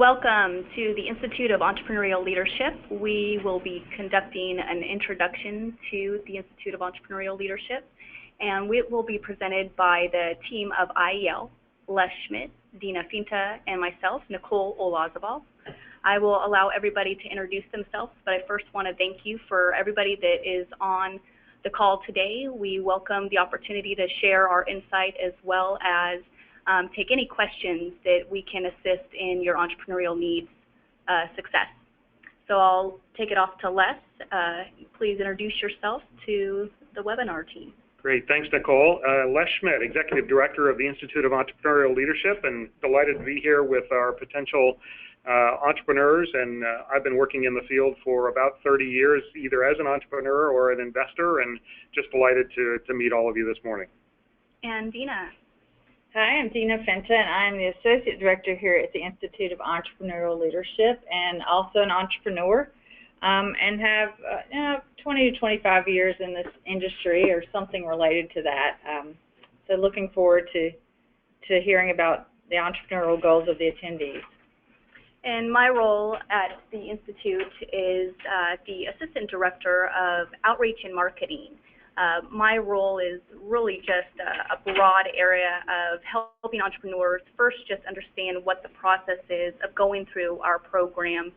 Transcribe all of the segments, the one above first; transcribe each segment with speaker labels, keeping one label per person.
Speaker 1: Welcome to the Institute of Entrepreneurial Leadership. We will be conducting an introduction to the Institute of Entrepreneurial Leadership, and it will be presented by the team of IEL, Schmidt, Dina, Finta, and myself, Nicole Olazabal. I will allow everybody to introduce themselves, but I first want to thank you for everybody that is on the call today. We welcome the opportunity to share our insight as well as take any questions that we can assist in your entrepreneurial needs success. So I'll take it off to Les. Please introduce yourself to the webinar team.
Speaker 2: Great, thanks Nicole. Les Schmidt, Executive Director of the Institute of Entrepreneurial Leadership, and delighted to be here with our potential entrepreneurs. And I've been working in the field for about 30 years, either as an entrepreneur or an investor, and just delighted to meet all of you this morning.
Speaker 1: And Dina.
Speaker 3: Hi, I'm Dina Finta, and I'm the Associate Director here at the Institute of Entrepreneurial Leadership, and also an entrepreneur, and have 20 to 25 years in this industry or something related to that. So looking forward to hearing about the entrepreneurial goals of the attendees.
Speaker 1: And my role at the Institute is the Assistant Director of Outreach and Marketing. My role is really just a broad area of helping entrepreneurs first just understand what the process is of going through our program,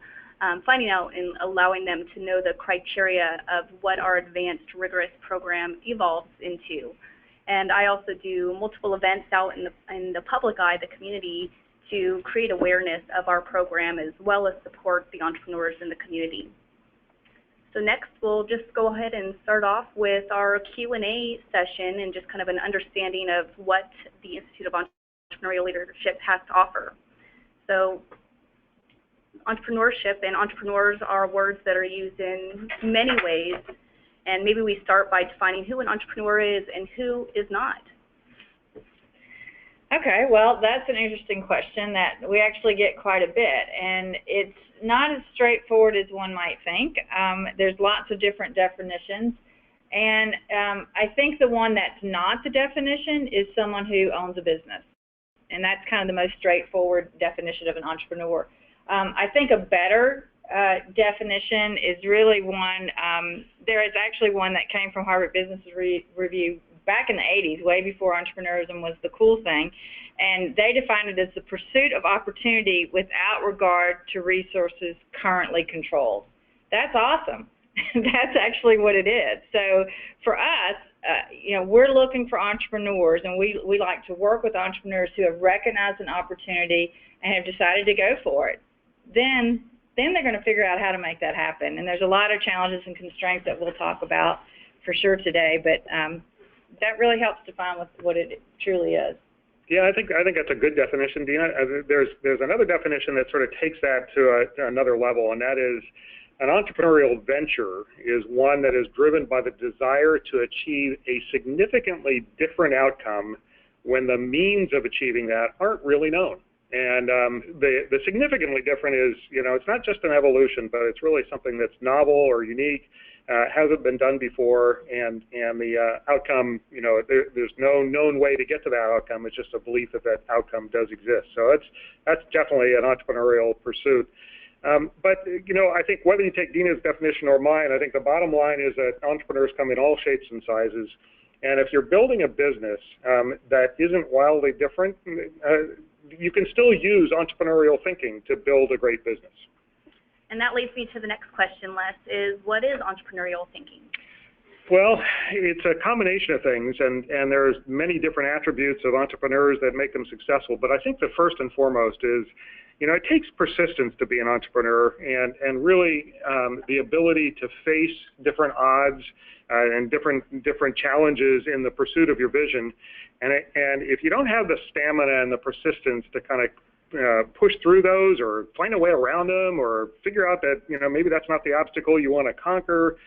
Speaker 1: finding out and allowing them to know the criteria of what our advanced rigorous program evolves into. And I also do multiple events out in the public eye, the community, to create awareness of our program as well as support the entrepreneurs in the community. So next, we'll just go ahead and start off with our Q&A session and just kind of an understanding of what the Institute of Entrepreneurial Leadership has to offer. So entrepreneurship and entrepreneurs are words that are used in many ways, and maybe we start by defining who an entrepreneur is and who is not.
Speaker 3: Okay, well, that's an interesting question that we actually get quite a bit, and it's not as straightforward as one might think. There's lots of different definitions, and I think the one that's not the definition is someone who owns a business, and that's kind of the most straightforward definition of an entrepreneur. I think a better definition is really one, there is actually one that came from Harvard Business Review back in the 80s, way before entrepreneurism was the cool thing, and they defined it as the pursuit of opportunity without regard to resources currently controlled. That's awesome. That's actually what it is. So for us, we're looking for entrepreneurs, and we like to work with entrepreneurs who have recognized an opportunity and have decided to go for it. Then they're going to figure out how to make that happen, and there's a lot of challenges and constraints that we'll talk about for sure today, but that really helps define what it truly is.
Speaker 2: Yeah, I think that's a good definition, Dina. There's another definition that sort of takes that to another level, and that is an entrepreneurial venture is one that is driven by the desire to achieve a significantly different outcome when the means of achieving that aren't really known. And the significantly different is, it's not just an evolution, but it's really something that's novel or unique. Hasn't been done before, and the outcome, there's no known way to get to that outcome. It's just a belief that that outcome does exist. So that's definitely an entrepreneurial pursuit. But I think whether you take Dina's definition or mine, I think the bottom line is that entrepreneurs come in all shapes and sizes. And if you're building a business that isn't wildly different, you can still use entrepreneurial thinking to build a great business.
Speaker 1: And that leads me to the next question, Les, is what is entrepreneurial thinking?
Speaker 2: Well, it's a combination of things, and there's many different attributes of entrepreneurs that make them successful. But I think the first and foremost is, it takes persistence to be an entrepreneur, and really the ability to face different odds and different challenges in the pursuit of your vision. And if you don't have the stamina and the persistence to kind of push through those or find a way around them or figure out that, maybe that's not the obstacle you want to conquer,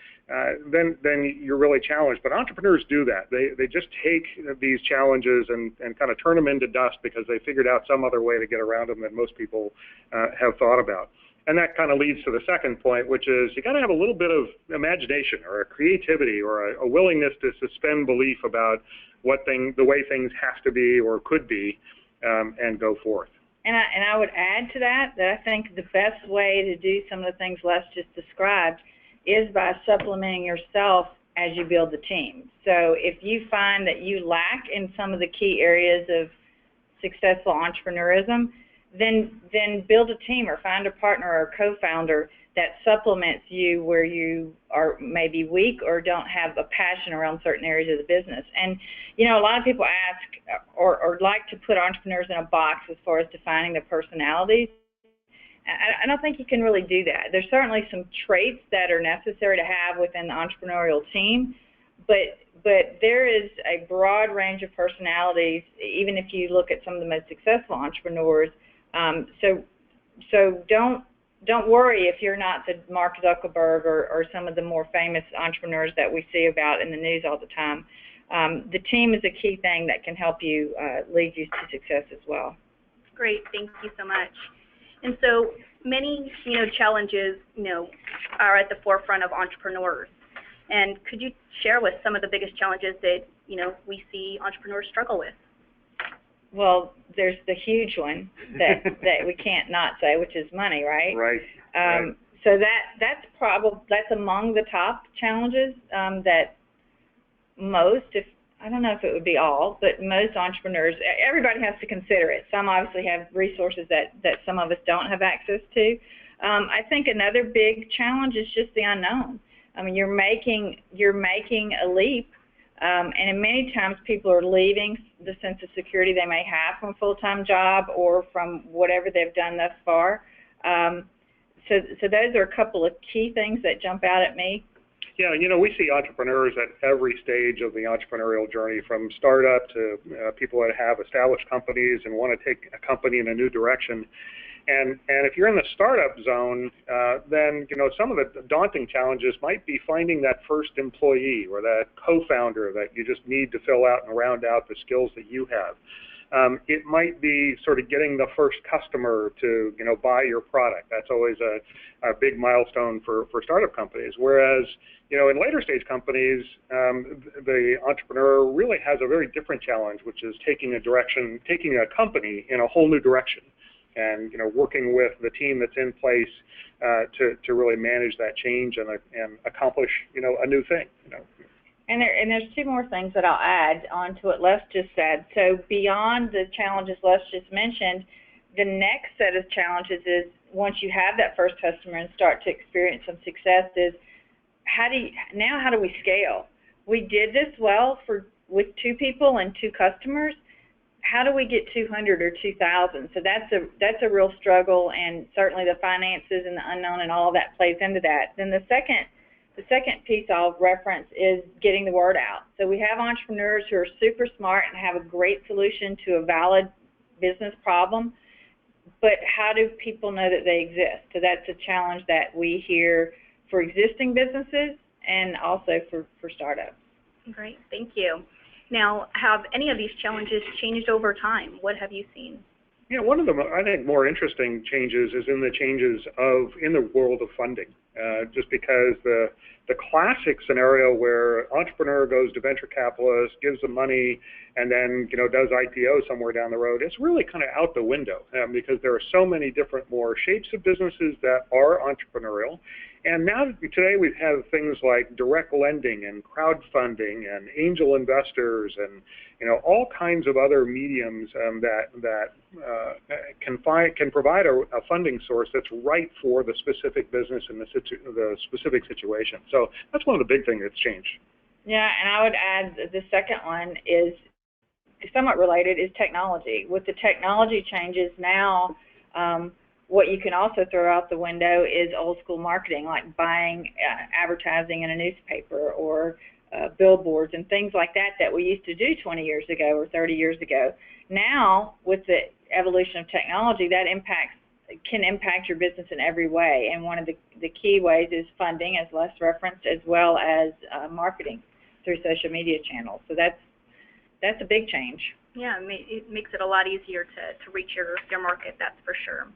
Speaker 2: then you're really challenged. But entrepreneurs do that. They just take these challenges and kind of turn them into dust because they figured out some other way to get around them that most people have thought about. And that kind of leads to the second point, which is you got to have a little bit of imagination or a creativity or a willingness to suspend belief about the way things have to be or could be, and go forth.
Speaker 3: And I would add to that I think the best way to do some of the things Les just described is by supplementing yourself as you build the team. So if you find that you lack in some of the key areas of successful entrepreneurism, then build a team or find a partner or a co-founder that supplements you where you are maybe weak or don't have a passion around certain areas of the business. And, you know, a lot of people ask or like to put entrepreneurs in a box as far as defining their personalities. I don't think you can really do that. There's certainly some traits that are necessary to have within the entrepreneurial team, but there is a broad range of personalities, even if you look at some of the most successful entrepreneurs. So don't worry if you're not the Mark Zuckerberg or some of the more famous entrepreneurs that we see about in the news all the time. The team is a key thing that can help you lead you to success as well.
Speaker 1: Great, thank you so much. And so many, challenges, are at the forefront of entrepreneurs. And could you share with some of the biggest challenges that, we see entrepreneurs struggle with?
Speaker 3: Well, there's the huge one that we can't not say, which is money, right?
Speaker 2: Right.
Speaker 3: So that's among the top challenges that most, I don't know if it would be all, but most entrepreneurs, everybody has to consider it. Some obviously have resources that some of us don't have access to. I think another big challenge is just the unknown. I mean, you're making a leap, and many times people are leaving the sense of security they may have from a full-time job or from whatever they've done thus far. So those are a couple of key things that jump out at me.
Speaker 2: Yeah, we see entrepreneurs at every stage of the entrepreneurial journey, from startup to people that have established companies and want to take a company in a new direction. And if you're in the startup zone, then some of the daunting challenges might be finding that first employee or that co-founder that you just need to fill out and round out the skills that you have. It might be sort of getting the first customer to buy your product. That's always a big milestone for startup companies. Whereas in later stage companies, the entrepreneur really has a very different challenge, which is taking a company in a whole new direction, and working with the team that's in place to really manage that change and accomplish a new thing.
Speaker 3: And there's two more things that I'll add on to what Les just said. So beyond the challenges Les just mentioned, the next set of challenges is once you have that first customer and start to experience some success is how do we scale? We did this well with 2 people and 2 customers. How do we get 200 or 2,000? So that's a real struggle, and certainly the finances and the unknown and all of that plays into that. Then the second piece I'll reference is getting the word out. So we have entrepreneurs who are super smart and have a great solution to a valid business problem, but how do people know that they exist? So that's a challenge that we hear for existing businesses and also for startups.
Speaker 1: Great, thank you. Now, have any of these challenges changed over time? What have you seen?
Speaker 2: One of the, I think, more interesting changes is in the changes in the world of funding. Just because the classic scenario where entrepreneur goes to venture capitalist, gives them money, and then does IPO somewhere down the road, it's really kind of out the window because there are so many different more shapes of businesses that are entrepreneurial. And now today we have things like direct lending and crowdfunding and angel investors and all kinds of other mediums that can provide a funding source that's right for the specific business and the specific situation. So that's one of the big things that's changed.
Speaker 3: Yeah, and I would add the second one is somewhat related is technology. With the technology changes now, what you can also throw out the window is old school marketing, like buying advertising in a newspaper or billboards and things like that we used to do 20 years ago or 30 years ago. Now, with the evolution of technology, that can impact your business in every way. And one of the key ways is funding, as Les referenced, as well as marketing through social media channels. So that's a big change.
Speaker 1: Yeah, it makes it a lot easier to reach your market, that's for sure.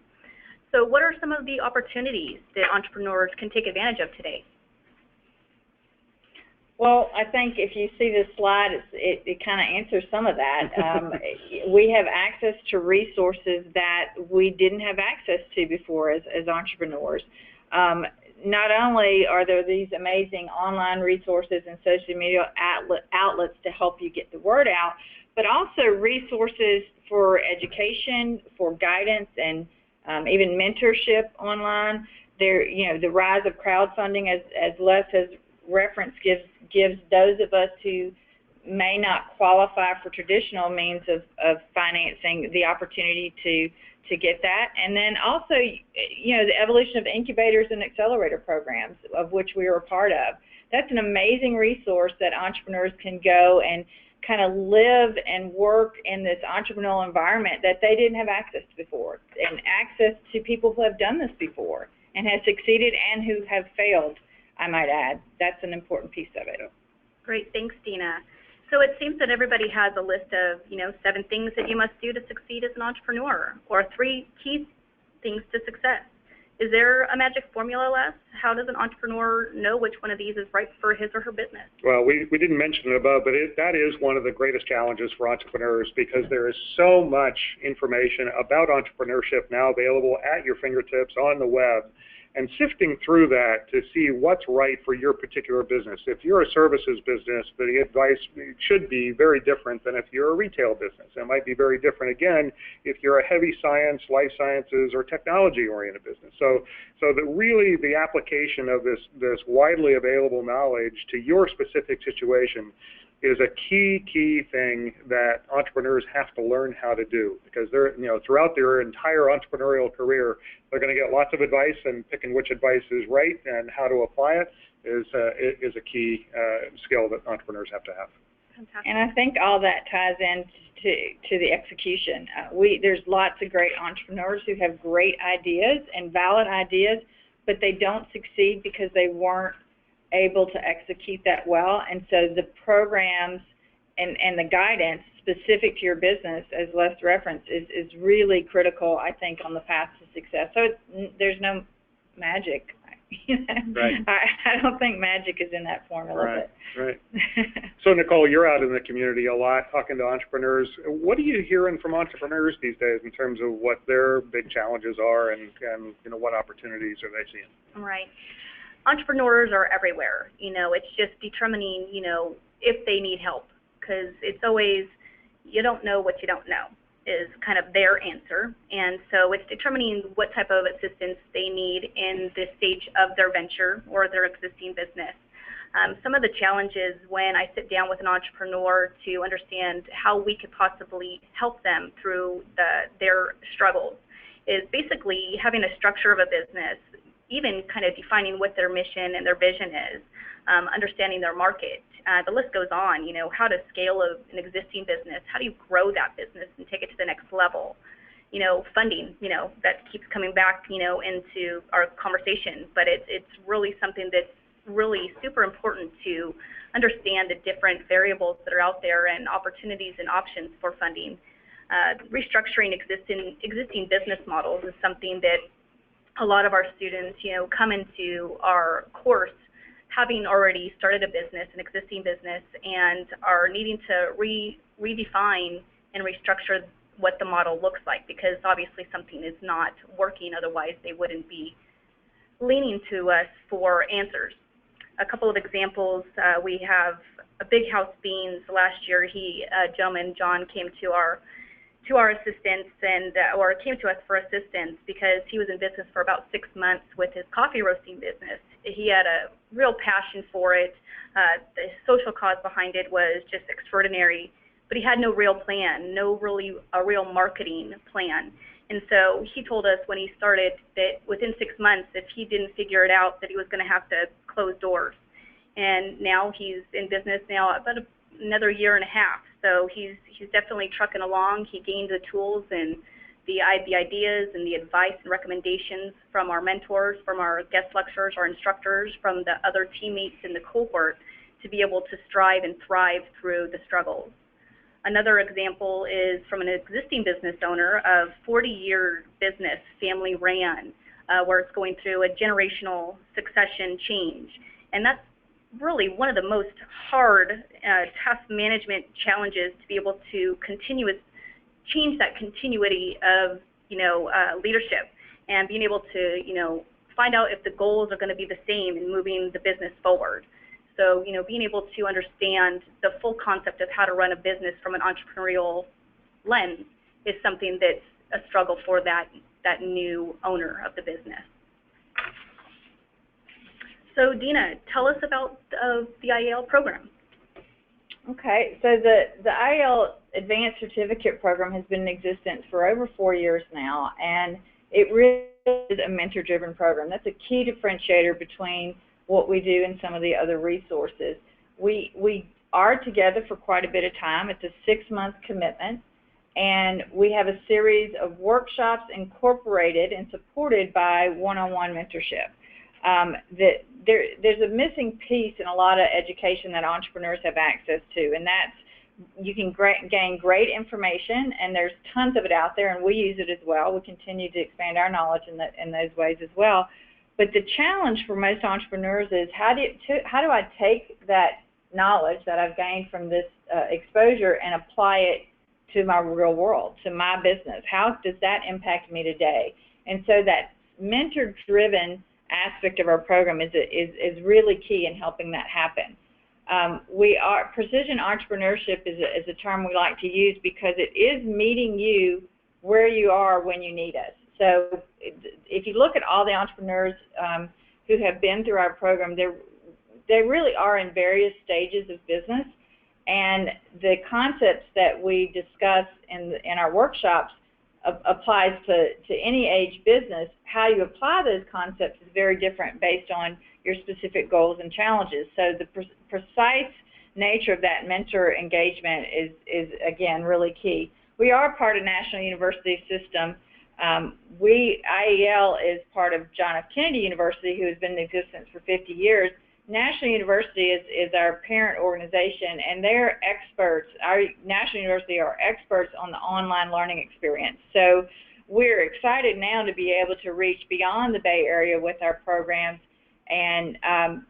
Speaker 1: So what are some of the opportunities that entrepreneurs can take advantage of today?
Speaker 3: Well, I think if you see this slide, it kind of answers some of that. We have access to resources that we didn't have access to before as entrepreneurs. Not only are there these amazing online resources and social media outlets to help you get the word out, but also resources for education, for guidance, and even mentorship online. There, the rise of crowdfunding, as Les has referenced, gives those of us who may not qualify for traditional means of financing the opportunity to get that. And then also, the evolution of incubators and accelerator programs, of which we are a part of. That's an amazing resource that entrepreneurs can go and kind of live and work in this entrepreneurial environment that they didn't have access to before, and access to people who have done this before and have succeeded and who have failed, I might add. That's an important piece of it.
Speaker 1: Great, thanks, Dina. So it seems that everybody has a list of, 7 things that you must do to succeed as an entrepreneur, or 3 key things to success. Is there a magic formula, Les? How does an entrepreneur know which one of these is right for his or her business?
Speaker 2: Well, we didn't mention it above, but that is one of the greatest challenges for entrepreneurs, because there is so much information about entrepreneurship now available at your fingertips on the web. And sifting through that to see what's right for your particular business. If you're a services business, the advice should be very different than if you're a retail business. It might be very different, again, if you're a heavy science, life sciences, or technology-oriented business. So that really the application of this widely available knowledge to your specific situation is a key thing that entrepreneurs have to learn how to do, because they're, throughout their entire entrepreneurial career, they're going to get lots of advice, and picking which advice is right and how to apply it is a key skill that entrepreneurs have to have.
Speaker 1: Fantastic.
Speaker 3: And I think all that ties in to the execution. There's lots of great entrepreneurs who have great ideas and valid ideas, but they don't succeed because they weren't able to execute that well. And so the programs and the guidance specific to your business, as Les referenced, is really critical, I think, on the path to success. So there's no magic.
Speaker 2: Right.
Speaker 3: I don't think magic is in that formula.
Speaker 2: Right. So, Nicole, you're out in the community a lot talking to entrepreneurs. What are you hearing from entrepreneurs these days in terms of what their big challenges are and what opportunities are they seeing?
Speaker 1: Right. Entrepreneurs are everywhere. It's just determining, if they need help, because it's always, you don't know what you don't know is kind of their answer. And so it's determining what type of assistance they need in this stage of their venture or their existing business. Some of the challenges when I sit down with an entrepreneur to understand how we could possibly help them through their struggles is basically having a structure of a business, even kind of defining what their mission and their vision is, understanding their market. The list goes on, how to scale an existing business, how do you grow that business and take it to the next level. Funding, that keeps coming back, into our conversation, but it's really something that's really super important to understand the different variables that are out there and opportunities and options for funding. Restructuring existing business models is something that a lot of our students, come into our course having already started a business, an existing business, and are needing to redefine and restructure what the model looks like, because obviously something is not working, otherwise they wouldn't be leaning to us for answers. A couple of examples, we have a Big House Beans. Last year, a gentleman, John, came to our assistance or came to us for assistance because he was in business for about 6 months with his coffee roasting business. He had a real passion for it. The social cause behind it was just extraordinary, but he had no real plan, a real marketing plan. And so he told us when he started that within 6 months, if he didn't figure it out, that he was going to have to close doors. And now he's in business now about another year and a half. So he's definitely trucking along. He gained the tools and the ideas and the advice and recommendations from our mentors, from our guest lecturers, our instructors, from the other teammates in the cohort to be able to strive and thrive through the struggles. Another example is from an existing business owner of 40-year business, family ran, where it's going through a generational succession change. And that's really one of the most hard, tough management challenges to be able to change that continuity of, leadership and being able to, find out if the goals are going to be the same in moving the business forward. So, being able to understand the full concept of how to run a business from an entrepreneurial lens is something that's a struggle for that new owner of the business. So, Dina, tell us about the IEL program.
Speaker 3: Okay, so the IEL Advanced Certificate Program has been in existence for over 4 years now, and it really is a mentor-driven program. That's a key differentiator between what we do and some of the other resources. We are together for quite a bit of time. It's a 6-month commitment, and we have a series of workshops incorporated and supported by one-on-one mentorship. There's a missing piece in a lot of education that entrepreneurs have access to, and that's you can gain great information, and there's tons of it out there, and we use it as well. We continue to expand our knowledge in those ways as well. But the challenge for most entrepreneurs is how do I take that knowledge that I've gained from this exposure and apply it to my real world, to my business? How does that impact me today? And so that mentor-driven aspect of our program is really key in helping that happen. Precision entrepreneurship is a term we like to use because it is meeting you where you are when you need us. So if you look at all the entrepreneurs who have been through our program, they really are in various stages of business, and the concepts that we discuss in our workshops applies to any age business. How you apply those concepts is very different based on your specific goals and challenges. So the precise nature of that mentor engagement is again, really key. We are part of National University System. IEL is part of John F. Kennedy University, who has been in existence for 50 years. National University is our parent organization, and they're experts. Our National University are experts on the online learning experience. So we're excited now to be able to reach beyond the Bay Area with our programs and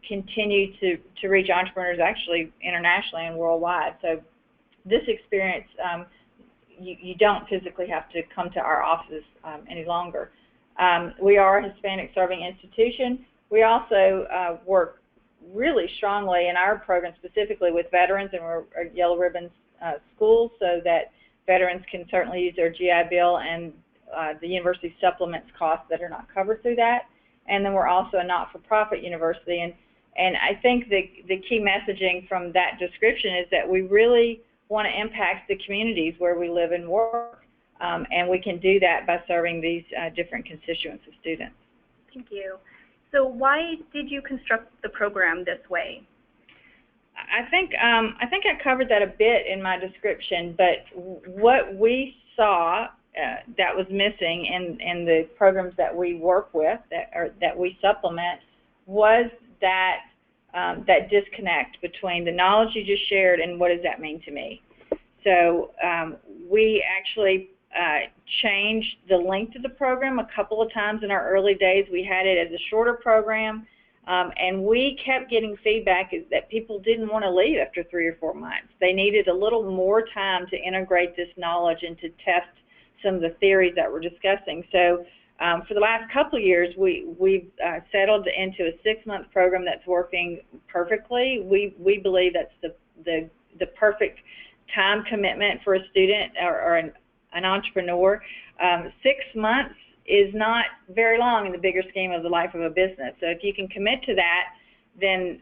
Speaker 3: continue to reach entrepreneurs actually internationally and worldwide. So this experience, you don't physically have to come to our offices any longer. We are a Hispanic serving institution. We also work really strongly in our program specifically with veterans, and we're Yellow Ribbon schools so that veterans can certainly use their GI Bill and the university supplements costs that are not covered through that. And then we're also a not-for-profit university, and I think the key messaging from that description is that we really want to impact the communities where we live and work, and we can do that by serving these different constituents of students.
Speaker 1: Thank you. So why did you construct the program this way?
Speaker 3: I think I covered that a bit in my description, but what we saw that was missing in the programs that we work with, that we supplement, was that disconnect between the knowledge you just shared and what does that mean to me. So we actually changed the length of the program a couple of times in our early days. We had it as a shorter program, and we kept getting feedback that people didn't want to leave after 3 or 4 months. They needed a little more time to integrate this knowledge and to test some of the theories that we're discussing. So for the last couple of years, we've settled into a 6-month program that's working perfectly. We believe that's the perfect time commitment for a student or an entrepreneur. 6 months is not very long in the bigger scheme of the life of a business. So if you can commit to that, then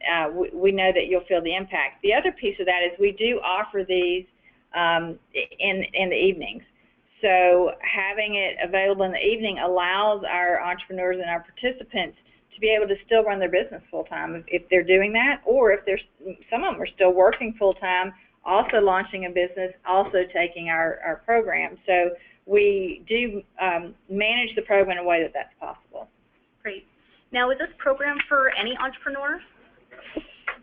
Speaker 3: we know that you'll feel the impact. The other piece of that is we do offer these in the evenings. So having it available in the evening allows our entrepreneurs and our participants to be able to still run their business full-time if they're doing that, or if some of them are still working full-time, also launching a business, also taking our program. So we do manage the program in a way that's possible.
Speaker 1: Great. Now, is this program for any entrepreneur?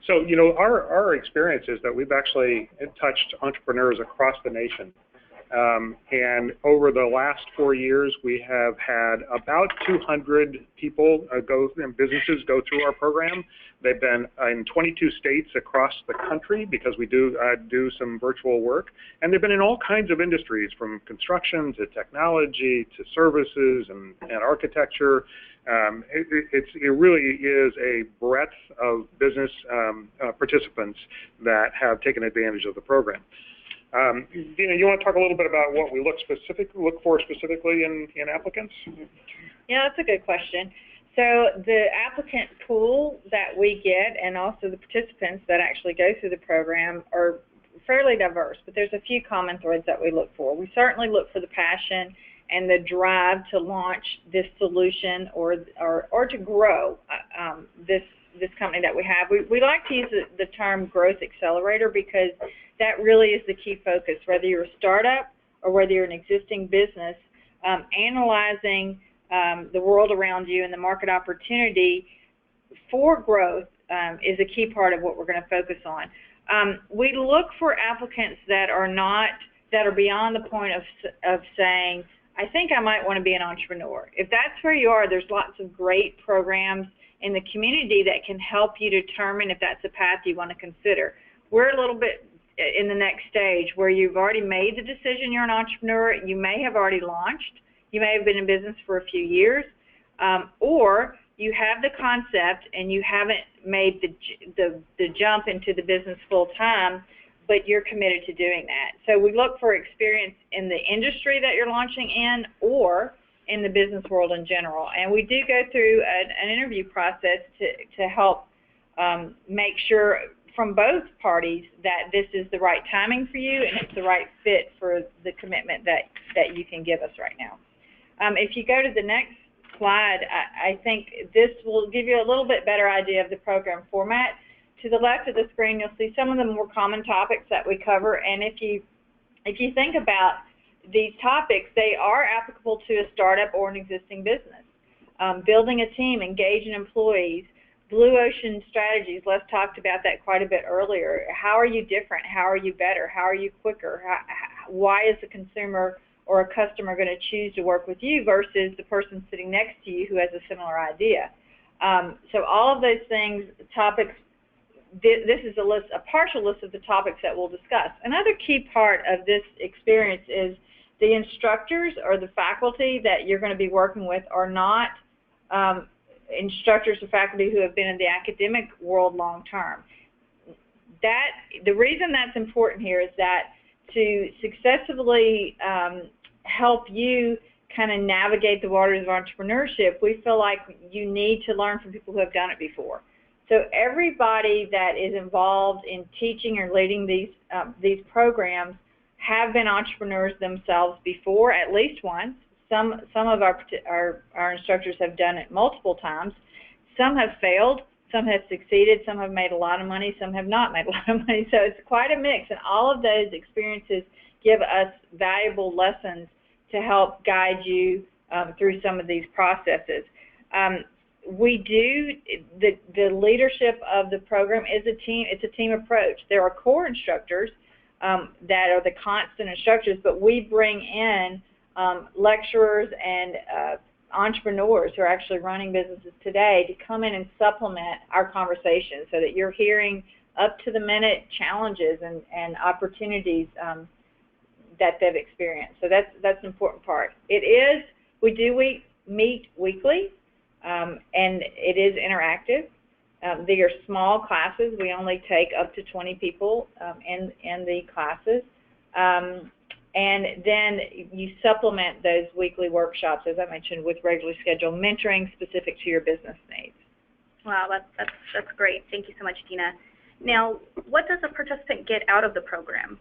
Speaker 2: So, our experience is that we've actually touched entrepreneurs across the nation. And over the last 4 years, we have had about 200 people businesses go through our program. They've been in 22 states across the country because we do some virtual work. And they've been in all kinds of industries, from construction to technology to services and architecture. It really is a breadth of business participants that have taken advantage of the program. Dina, you want to talk a little bit about what we look for specifically in applicants?
Speaker 3: Yeah, that's a good question. So the applicant pool that we get and also the participants that actually go through the program are fairly diverse, but there's a few common threads that we look for. We certainly look for the passion and the drive to launch this solution or to grow this company that we have. We like to use the term growth accelerator because that really is the key focus, whether you're a startup or whether you're an existing business. Analyzing the world around you and the market opportunity for growth is a key part of what we're going to focus on. We look for applicants that are beyond the point of saying, I think I might want to be an entrepreneur. If that's where you are, there's lots of great programs in the community that can help you determine if that's a path you want to consider. We're a little bit in the next stage where you've already made the decision you're an entrepreneur. You may have already launched. You may have been in business for a few years, or you have the concept and you haven't made the jump into the business full time, but you're committed to doing that. So we look for experience in the industry that you're launching in or in the business world in general. And we do go through an interview process to help make sure from both parties that this is the right timing for you and it's the right fit for the commitment that you can give us right now. If you go to the next slide, I think this will give you a little bit better idea of the program format. To the left of the screen, you'll see some of the more common topics that we cover, and if you think about these topics, they are applicable to a startup or an existing business. Building a team, engaging employees, blue ocean strategies, Les talked about that quite a bit earlier. How are you different? How are you better? How are you quicker? Why is the consumer or a customer going to choose to work with you versus the person sitting next to you who has a similar idea? So all of those things, topics, this is a partial list of the topics that we'll discuss. Another key part of this experience is the instructors or the faculty that you're going to be working with are not instructors or faculty who have been in the academic world long term. The reason that's important here is that to successfully help you kind of navigate the waters of entrepreneurship, we feel like you need to learn from people who have done it before. So everybody that is involved in teaching or leading these programs have been entrepreneurs themselves before, at least once. Some of our instructors have done it multiple times. Some have failed, some have succeeded, some have made a lot of money, some have not made a lot of money. So it's quite a mix, and all of those experiences give us valuable lessons to help guide you through some of these processes. The leadership of the program is a team. It's a team approach. There are core instructors that are the constant instructors, but we bring in lecturers and entrepreneurs who are actually running businesses today to come in and supplement our conversation so that you're hearing up-to-the-minute challenges and opportunities that they've experienced. So that's an important part. We do meet weekly, and it is interactive. They are small classes. We only take up to 20 people in the classes. And then you supplement those weekly workshops, as I mentioned, with regularly scheduled mentoring specific to your business needs.
Speaker 1: Wow, that's great. Thank you so much, Dina. Now, what does a participant get out of the program?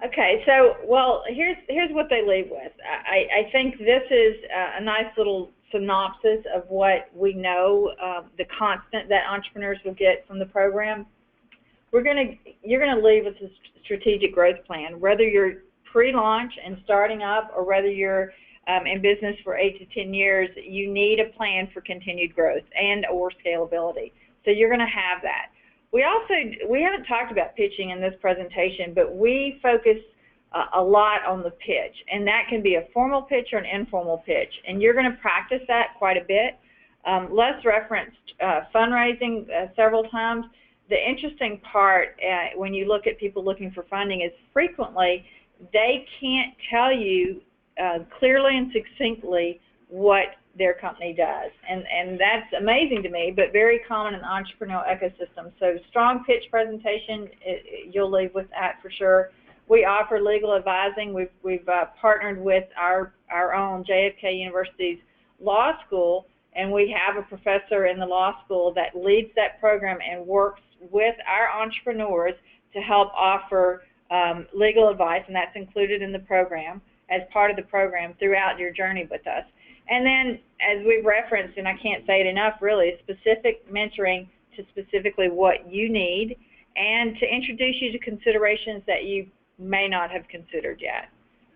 Speaker 3: Okay, so, well, here's what they leave with. I think this is a nice little synopsis of what we know, the constant that entrepreneurs will get from the program. You're going to leave with a strategic growth plan, whether you're pre-launch and starting up or whether you're in business for 8 to 10 years. You need a plan for continued growth and or scalability. So you're going to have that. We haven't talked about pitching in this presentation, but we focus a lot on the pitch, and that can be a formal pitch or an informal pitch, and you're going to practice that quite a bit. Les referenced fundraising several times. The interesting part when you look at people looking for funding is frequently they can't tell you clearly and succinctly what their company does, and that's amazing to me, but very common in the entrepreneurial ecosystem. So strong pitch presentation, you'll leave with that for sure. We offer legal advising. We've partnered with our own JFK University's law school, and we have a professor in the law school that leads that program and works with our entrepreneurs to help offer legal advice, and that's included in the program as part of the program throughout your journey with us. And then, as we've referenced, and I can't say it enough really, specific mentoring to specifically what you need and to introduce you to considerations that you may not have considered yet.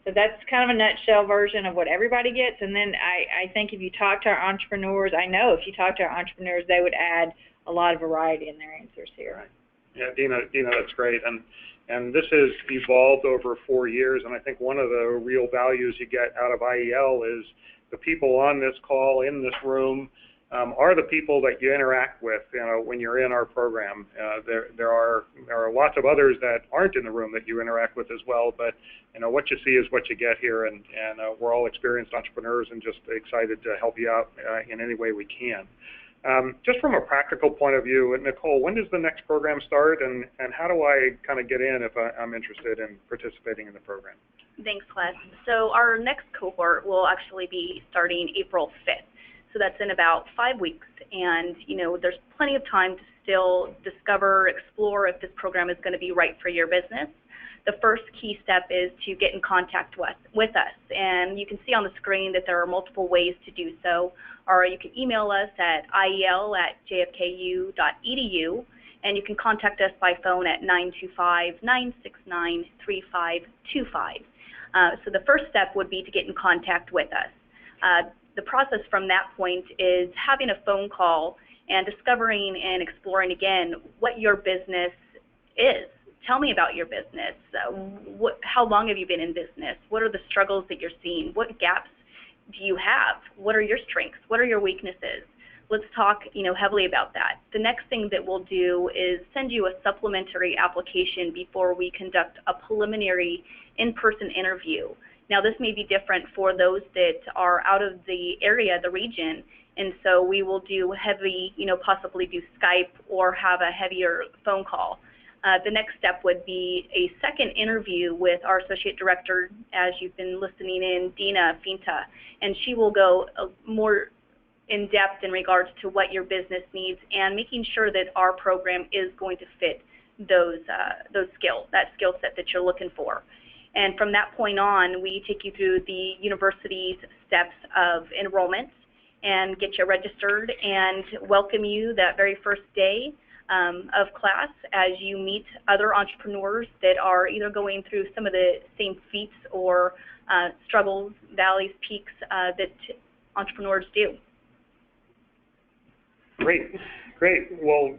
Speaker 3: So that's kind of a nutshell version of what everybody gets. And then I think if you talk to our entrepreneurs, I know if you talk to our entrepreneurs, they would add a lot of variety in their answers here.
Speaker 2: Right. Yeah, Dina, that's great. And this has evolved over 4 years, and I think one of the real values you get out of IEL is the people on this call, in this room, are the people that you interact with, when you're in our program. There are lots of others that aren't in the room that you interact with as well, but what you see is what you get here, and we're all experienced entrepreneurs and just excited to help you out in any way we can. Just from a practical point of view, Nicole, when does the next program start, and how do I kind of get in if I'm interested in participating in the program?
Speaker 1: Thanks, Les. So our next cohort will actually be starting April 5th. So that's in about 5 weeks, and there's plenty of time to still discover, explore if this program is going to be right for your business. The first key step is to get in contact with us, and you can see on the screen that there are multiple ways to do so. Or you can email us at iel@jfku.edu, and you can contact us by phone at 925-969-3525. So the first step would be to get in contact with us. The process from that point is having a phone call and discovering and exploring again what your business is. Tell me about your business. How long have you been in business? What are the struggles that you're seeing? What gaps do you have? What are your strengths? What are your weaknesses? Let's talk, heavily about that. The next thing that we'll do is send you a supplementary application before we conduct a preliminary in-person interview. Now, this may be different for those that are out of the area, the region, and so we will do heavy, possibly do Skype or have a heavier phone call. The next step would be a second interview with our Associate Director, as you've been listening in, Dina, Finta, and she will go more in depth in regards to what your business needs and making sure that our program is going to fit those skills, that skill set that you're looking for. And from that point on, we take you through the university's steps of enrollment and get you registered and welcome you that very first day of class as you meet other entrepreneurs that are either going through some of the same feats or struggles, valleys, peaks that entrepreneurs do.
Speaker 2: Great. Well,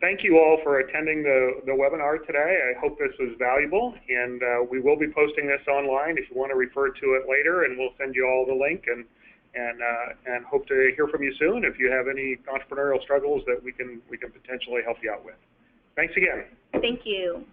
Speaker 2: thank you all for attending the webinar today. I hope this was valuable, and we will be posting this online if you want to refer to it later, and we'll send you all the link and hope to hear from you soon if you have any entrepreneurial struggles that we can potentially help you out with. Thanks again.
Speaker 1: Thank you.